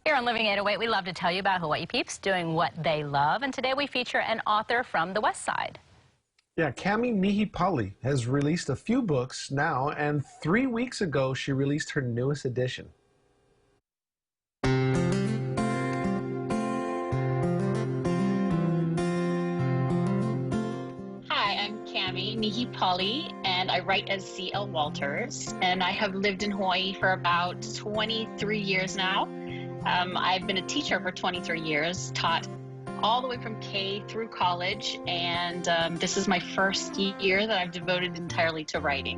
Here on Living 808, we love to tell you about Hawaii peeps doing what they love. And today we feature an author from the West Side. Yeah, Kami Mihipali has released a few books now, and 3 weeks ago she released her newest edition. Hi, I'm Kami Mihipali, and I write as C.L. Walters, and I have lived in Hawaii for about 23 years now. I've been a teacher for 23 years, taught all the way from K through college, and this is my first year that I've devoted entirely to writing.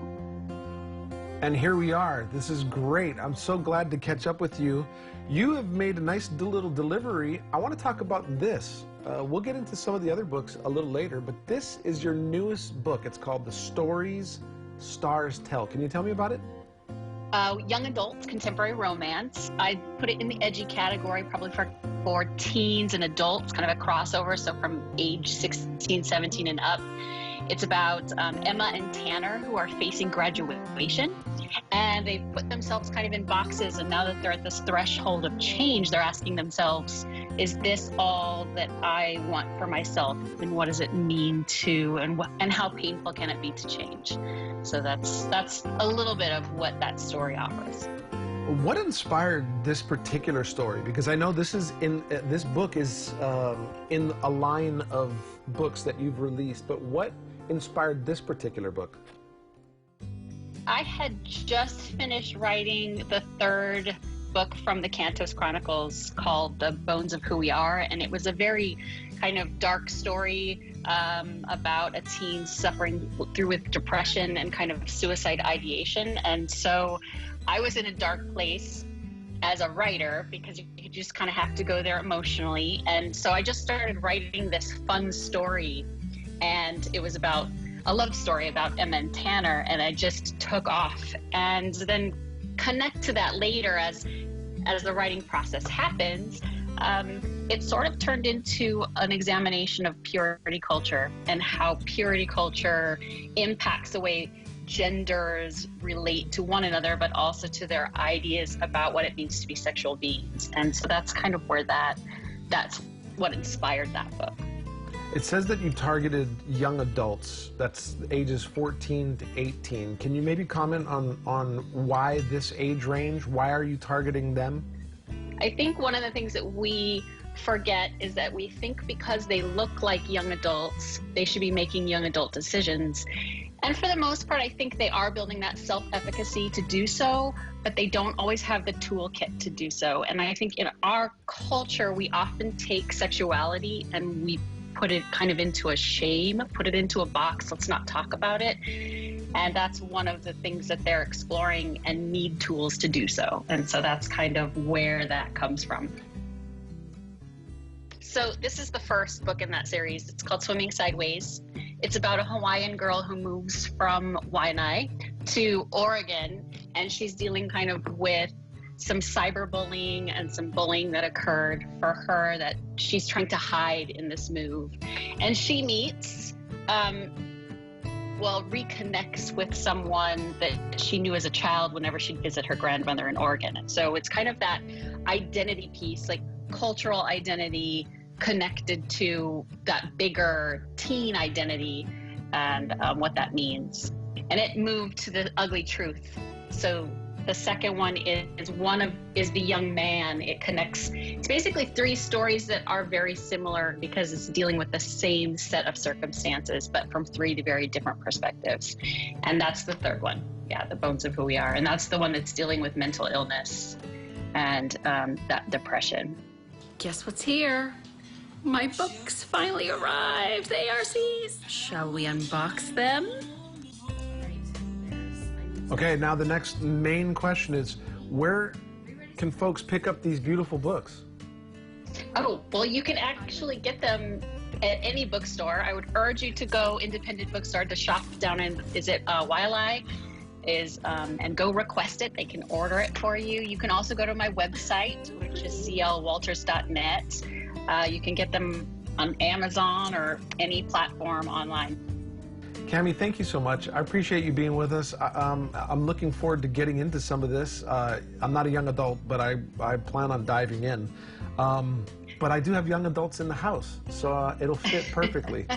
And here we are. This is great. I'm so glad to catch up with you. You have made a nice little delivery. I want to talk about this. We'll get into some of the other books a little later, but this is your newest book. It's called The Stories Stars Tell. Can you tell me about it? Young adult contemporary romance. I put it in the edgy category, probably for teens and adults, kind of a crossover, so from age 16, 17 and up. It's about Emma and Tanner, who are facing graduation, and they've put themselves kind of in boxes, and now that they're at this threshold of change, they're asking themselves, is this all that I want for myself, and what does it mean to, and how painful can it be to change? So that's a little bit of what that story offers. What inspired this particular story? Because I know this book is in a line of books that you've released, but what inspired this particular book? I had just finished writing the third book from the Cantos Chronicles called The Bones of Who We Are, and it was a very kind of dark story about a teen suffering through with depression and kind of suicide ideation. And so I was in a dark place as a writer because you just kind of have to go there emotionally. And so I just started writing this fun story, and it was about a love story about Emma and Tanner, and I just took off. And then connect to that later as the writing process happens. It sort of turned into an examination of purity culture and how purity culture impacts the way genders relate to one another, but also to their ideas about what it means to be sexual beings. And so that's kind of where that's what inspired that book. It says that you targeted young adults, that's ages 14 to 18. Can you maybe comment on why this age range? Why are you targeting them? I think one of the things that we forget is that we think because they look like young adults, they should be making young adult decisions. And for the most part, I think they are building that self-efficacy to do so, but they don't always have the toolkit to do so. And I think in our culture, we often take sexuality and we put it kind of into a shame, put it into a box, let's not talk about it. And that's one of the things that they're exploring and need tools to do so. And so that's kind of where that comes from. So this is the first book in that series. It's called Swimming Sideways. It's about a Hawaiian girl who moves from Waianae to Oregon, and she's dealing kind of with some cyberbullying and some bullying that occurred for her that she's trying to hide in this move. And she meets, reconnects with someone that she knew as a child whenever she'd visit her grandmother in Oregon. And so it's kind of that identity piece, like cultural identity connected to that bigger teen identity and what that means. And it moved to the ugly truth. So the second one is the young man. It connects. It's basically 3 stories that are very similar because it's dealing with the same set of circumstances, but from 3 very different perspectives. And that's the third one. Yeah, The Bones of Who We Are. And that's the one that's dealing with mental illness and that depression. Guess what's here? My books finally arrived. The ARCs. Shall we unbox them? Okay, now the next main question is, where can folks pick up these beautiful books? Oh, well, you can actually get them at any bookstore. I would urge you to go independent bookstore to shop down in, Waialae? And go request it. They can order it for you. You can also go to my website, which is clwalters.net. You can get them on Amazon or any platform online. Cammie, thank you so much. I appreciate you being with us. I'm looking forward to getting into some of this. I'm not a young adult, but I plan on diving in. But I do have young adults in the house, so it'll fit perfectly.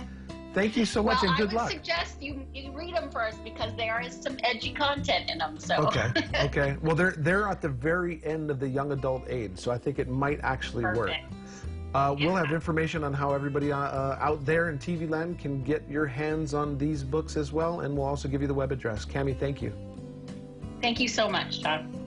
Thank you so much, and good luck. I would suggest you read them first because there is some edgy content in them. So. Okay. Okay. Well, they're at the very end of the young adult age, so I think it might actually work. We'll have information on how everybody out there in TV land can get your hands on these books as well, and we'll also give you the web address. Cammie, thank you. Thank you so much, John.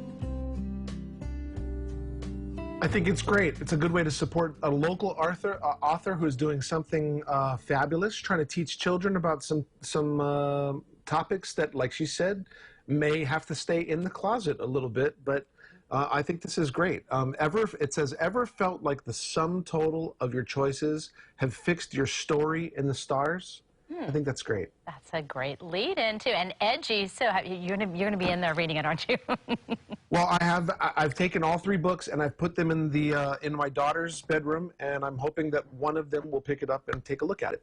I think it's great. It's a good way to support a local author who's doing something fabulous, trying to teach children about some topics that, like she said, may have to stay in the closet a little bit, but I think this is great. It says, ever felt like the sum total of your choices have fixed your story in the stars? I think that's great. That's a great lead-in, too. And edgy, so you're gonna be in there reading it, aren't you? Well, I've taken all 3 books and I've put them in my daughter's bedroom, and I'm hoping that one of them will pick it up and take a look at it.